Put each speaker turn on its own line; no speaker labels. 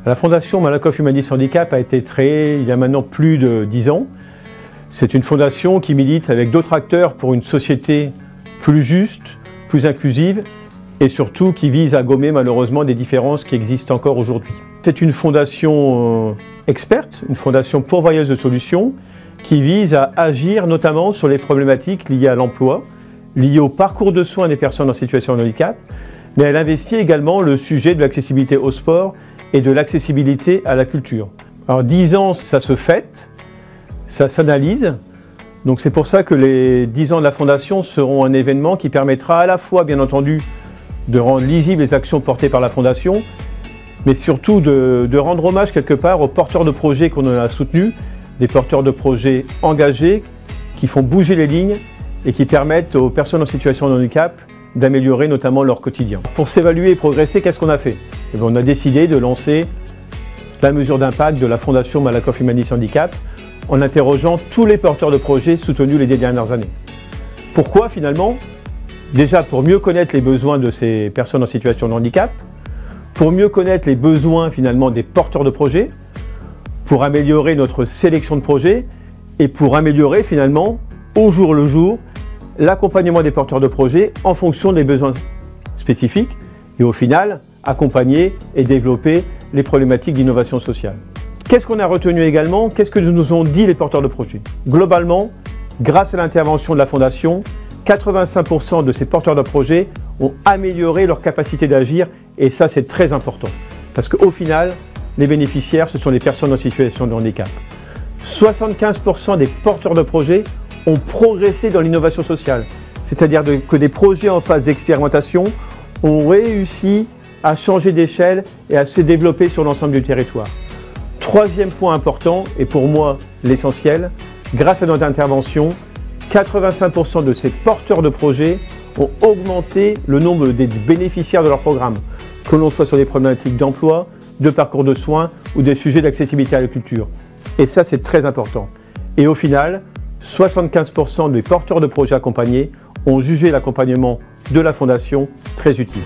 La Fondation Malakoff Humanis Handicap a été créée il y a maintenant plus de 10 ans. C'est une fondation qui milite avec d'autres acteurs pour une société plus juste, plus inclusive et surtout qui vise à gommer malheureusement des différences qui existent encore aujourd'hui. C'est une fondation experte, une fondation pourvoyeuse de solutions qui vise à agir notamment sur les problématiques liées à l'emploi, liées au parcours de soins des personnes en situation de handicap, mais elle investit également le sujet de l'accessibilité au sport et de l'accessibilité à la culture. Alors 10 ans, ça se fête, ça s'analyse, donc c'est pour ça que les 10 ans de la Fondation seront un événement qui permettra à la fois, bien entendu, de rendre lisibles les actions portées par la Fondation, mais surtout de rendre hommage quelque part aux porteurs de projets qu'on a soutenus, des porteurs de projets engagés, qui font bouger les lignes et qui permettent aux personnes en situation de handicap d'améliorer notamment leur quotidien. Pour s'évaluer et progresser, qu'est-ce qu'on a fait? Eh bien, on a décidé de lancer la mesure d'impact de la Fondation Malakoff Humanis Handicap en interrogeant tous les porteurs de projets soutenus les 10 dernières années. Pourquoi finalement? Déjà pour mieux connaître les besoins de ces personnes en situation de handicap, pour mieux connaître les besoins finalement des porteurs de projets, pour améliorer notre sélection de projets et pour améliorer finalement au jour le jour l'accompagnement des porteurs de projets en fonction des besoins spécifiques et au final accompagner et développer les problématiques d'innovation sociale. Qu'est-ce qu'on a retenu également? Qu'est-ce que nous ont dit les porteurs de projets? Globalement, grâce à l'intervention de la Fondation, 85% de ces porteurs de projets ont amélioré leur capacité d'agir et ça c'est très important parce qu'au final, les bénéficiaires ce sont les personnes en situation de handicap. 75% des porteurs de projets ont progressé dans l'innovation sociale, c'est-à-dire que des projets en phase d'expérimentation ont réussi à changer d'échelle et à se développer sur l'ensemble du territoire. Troisième point important, et pour moi l'essentiel, grâce à notre intervention, 85% de ces porteurs de projets ont augmenté le nombre des bénéficiaires de leur programme, que l'on soit sur des problématiques d'emploi, de parcours de soins ou des sujets d'accessibilité à la culture. Et ça c'est très important. Et au final, 75% des porteurs de projets accompagnés ont jugé l'accompagnement de la Fondation très utile.